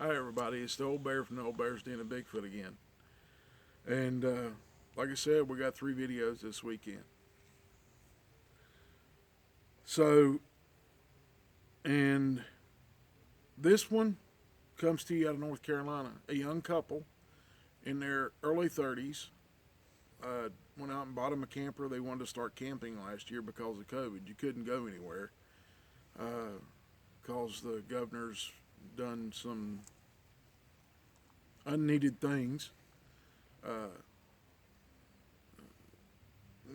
Hi everybody, it's the old bear from the old bear's den of Bigfoot again. And like I said, we got 3 videos this weekend. So, and this one comes to you out of North Carolina. A young couple in their early 30s went out and bought them a camper. They wanted to start camping last year because of COVID. You couldn't go anywhere because the governor's done some unneeded things. Uh,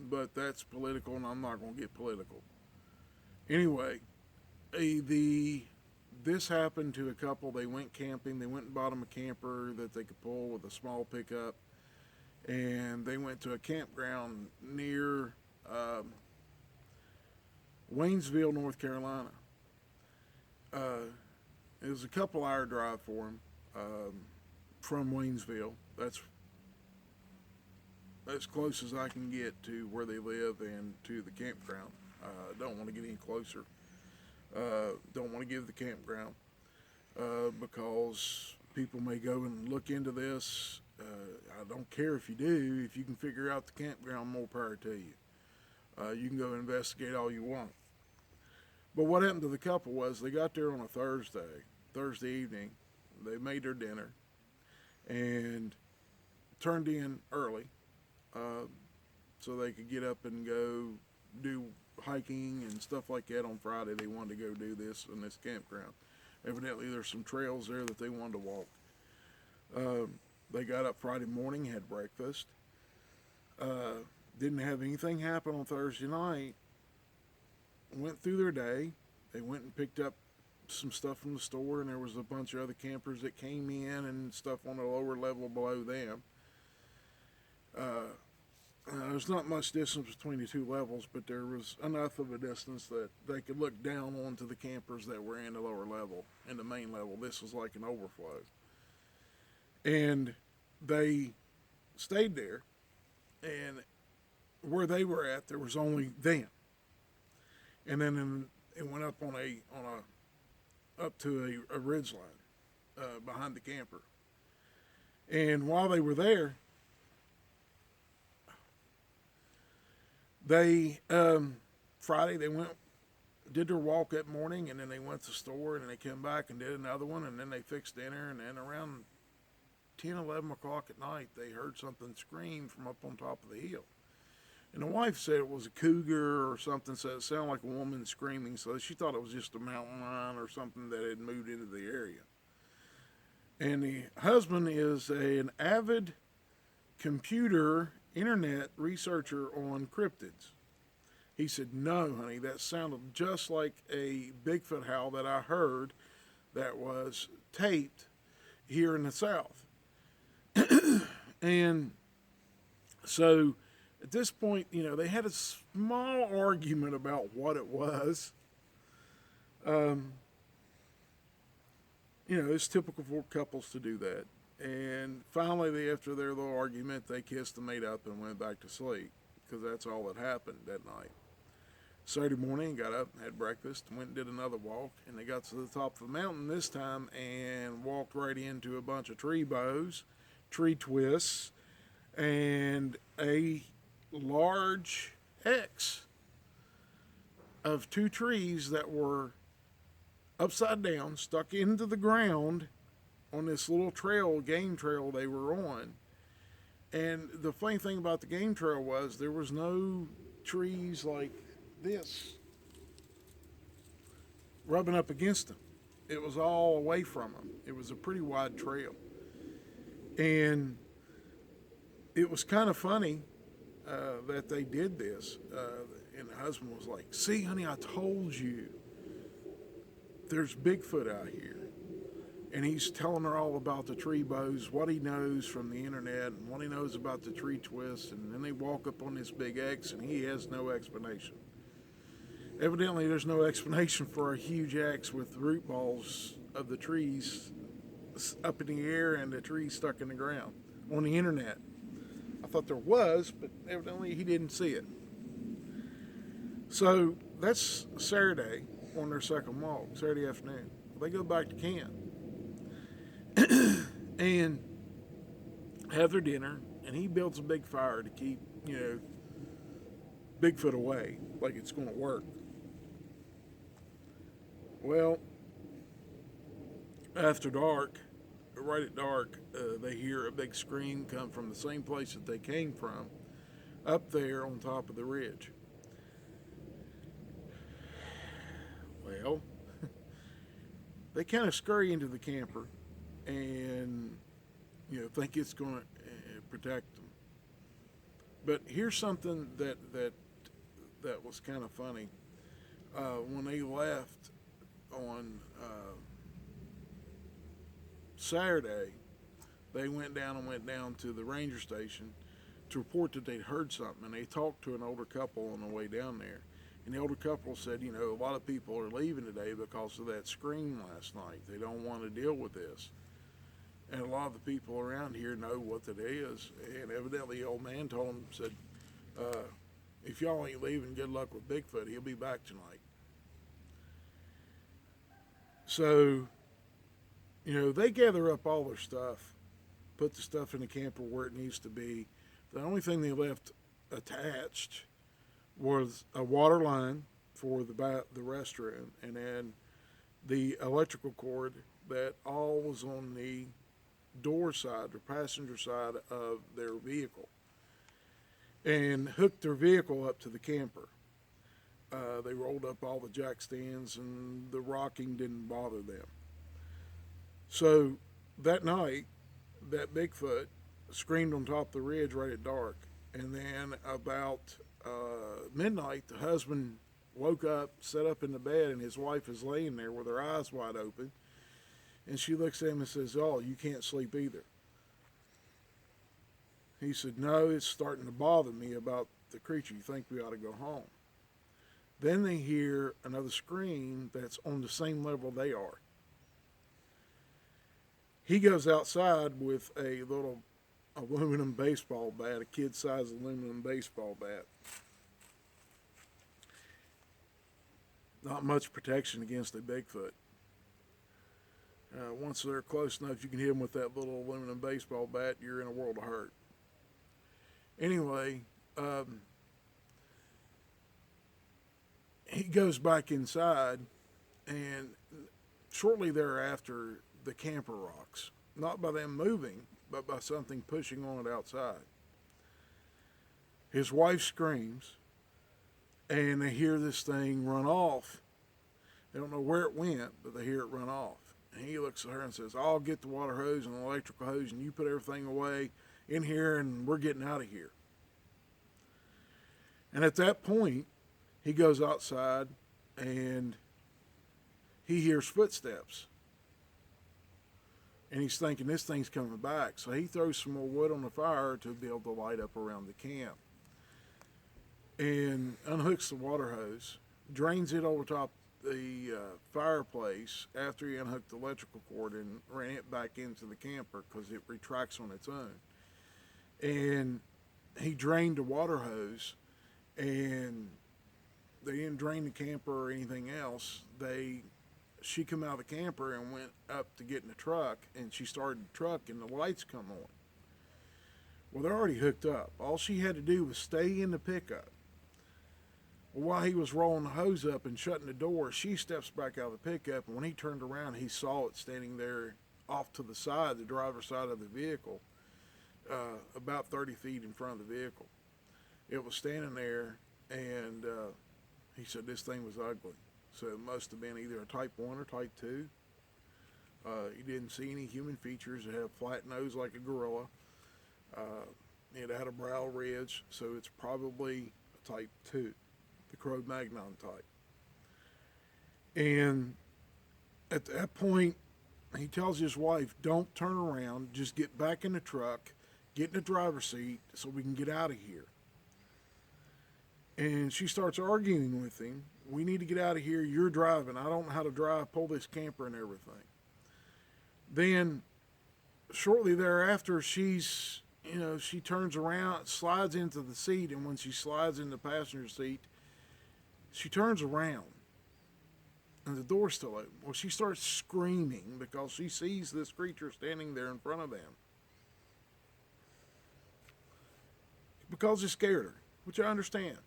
but that's political, and I'm not going to get political. Anyway, this happened to a couple. They went camping. They went and bought them a camper that they could pull with a small pickup, and they went to a campground near Waynesville, North Carolina. It was a couple-hour drive for them from Waynesville. That's as close as I can get to where they live and to the campground. Don't want to get any closer. Don't want to give the campground because people may go and look into this. I don't care if you do. If you can figure out the campground, more power to you. You can go investigate all you want. But what happened to the couple was they got there on a Thursday evening. They made their dinner and turned in early so they could get up and go do hiking and stuff like that on Friday. They wanted to go do this in this campground. Evidently there's some trails there that they wanted to walk. They got up Friday morning, had breakfast. Didn't have anything happen on Thursday night. Went through their day. They went and picked up some stuff from the store, and there was a bunch of other campers that came in and stuff on the lower level below them. There's not much distance between the two levels, but there was enough of a distance that they could look down onto the campers that were in the lower level. In the main level, this was like an overflow. And they stayed there, and where they were at, there was only them. And then it went up on up to a ridge line behind the camper. And while they were there, they Friday they did their walk that morning, and then they went to the store, and then they came back and did another one, and then they fixed dinner, and then around 10-11 o'clock at night they heard something scream from up on top of the hill. And the wife said it was a cougar or something, so it sounded like a woman screaming, so she thought it was just a mountain lion or something that had moved into the area. And the husband is an avid computer internet researcher on cryptids. He said, "No, honey, that sounded just like a Bigfoot howl that I heard that was taped here in the South." And so at this point, they had a small argument about what it was. It's typical for couples to do that. And finally, after their little argument, they kissed and made up and went back to sleep because that's all that happened that night. Saturday morning, got up, had breakfast, went and did another walk, and they got to the top of the mountain this time and walked right into a bunch of tree bows, tree twists, and a large X of 2 trees that were upside down, stuck into the ground on this little game trail they were on. And the funny thing about the game trail was there was no trees like this rubbing up against them. It was all away from them. It was a pretty wide trail. And it was kind of funny that they did this. And the husband was like, "See, honey, I told you there's Bigfoot out here." And he's telling her all about the tree bows, what he knows from the internet, and what he knows about the tree twists. And then they walk up on this big X, and he has no explanation. Evidently, there's no explanation for a huge X with root balls of the trees up in the air and the trees stuck in the ground on the internet. I thought there was, but evidently he didn't see it. So that's Saturday on their second walk, Saturday afternoon. They go back to camp. and have their dinner. And he builds a big fire to keep, Bigfoot away, like it's going to work. Well, after dark, right at dark, they hear a big scream come from the same place that they came from, up there on top of the ridge. Well, they kind of scurry into the camper and, think it's going to protect them. But here's something that was kind of funny. When they left on Saturday, they went down to the ranger station to report that they'd heard something, and they talked to an older couple on the way down there. And the older couple said, a lot of people are leaving today because of that scream last night. They don't want to deal with this. And a lot of the people around here know what it is. And evidently the old man told them, said, if y'all ain't leaving, good luck with Bigfoot. He'll be back tonight. So, they gather up all their stuff, put the stuff in the camper where it needs to be. The only thing they left attached was a water line for the restroom, and then the electrical cord that all was on the door side or passenger side of their vehicle, and hooked their vehicle up to the camper. They rolled up all the jack stands, and the rocking didn't bother them. So that night, that Bigfoot screamed on top of the ridge right at dark. And then about midnight, the husband woke up, sat up in the bed, and his wife is laying there with her eyes wide open. And she looks at him and says, "Oh, you can't sleep either." He said, "No, it's starting to bother me about the creature. You think we ought to go home?" Then they hear another scream that's on the same level they are. He goes outside with a little aluminum baseball bat, a kid-sized aluminum baseball bat. Not much protection against a Bigfoot. Once they're close enough, you can hit them with that little aluminum baseball bat, you're in a world of hurt. Anyway, he goes back inside, and shortly thereafter, the camper rocks. Not by them moving, but by something pushing on it outside. His wife screams, and they hear this thing run off. They don't know where it went, but they hear it run off. And he looks at her and says, "I'll get the water hose and the electrical hose, and you put everything away in here, and we're getting out of here." And at that point, he goes outside, and he hears footsteps. And he's thinking, this thing's coming back. So he throws some more wood on the fire to be able to light up around the camp. And unhooks the water hose, drains it over top the fireplace after he unhooked the electrical cord and ran it back into the camper because it retracts on its own. And he drained the water hose, and they didn't drain the camper or anything else. She come out of the camper and went up to get in the truck, and she started the truck, and the lights come on. Well, they're already hooked up. All she had to do was stay in the pickup. Well, while he was rolling the hose up and shutting the door, she steps back out of the pickup, and when he turned around, he saw it standing there off to the side, the driver's side of the vehicle, about 30 feet in front of the vehicle. It was standing there, and he said this thing was ugly. So it must have been either a type 1 or type 2. He didn't see any human features. It had a flat nose like a gorilla. It had a brow ridge, so it's probably a type 2, the Cro-Magnon type. And at that point, he tells his wife, "Don't turn around, just get back in the truck, get in the driver's seat so we can get out of here." And she starts arguing with him. "We need to get out of here. You're driving. I don't know how to drive. Pull this camper and everything." Then, shortly thereafter, she turns around, slides into the seat, and when she slides in the passenger seat, she turns around. and the door's still open. Well, she starts screaming because she sees this creature standing there in front of them. Because it scared her, which I understand.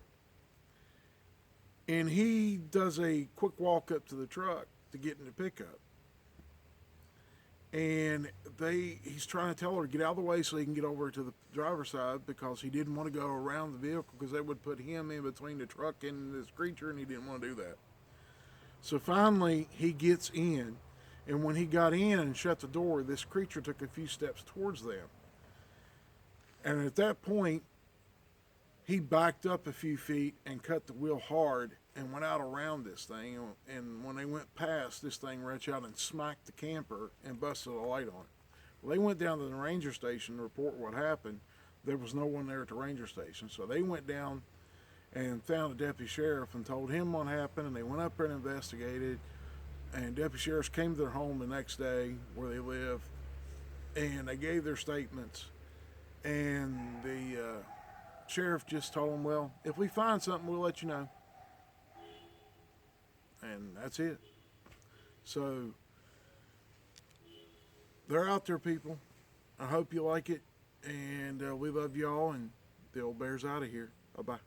And he does a quick walk up to the truck to get in the pickup. And he's trying to tell her to get out of the way so he can get over to the driver's side, because he didn't want to go around the vehicle because that would put him in between the truck and this creature, and he didn't want to do that. So finally he gets in, and when he got in and shut the door, this creature took a few steps towards them. And at that point, he backed up a few feet and cut the wheel hard and went out around this thing. And when they went past, this thing reached out and smacked the camper and busted a light on it. Well, they went down to the ranger station to report what happened. There was no one there at the ranger station. So they went down and found a deputy sheriff and told him what happened. And they went up there and investigated. And deputy sheriffs came to their home the next day where they live. And they gave their statements. And the sheriff just told them, well, if we find something, we'll let you know. And that's it. So they're out there, people. I hope you like it. And we love y'all. And the old bear's out of here. Bye-bye.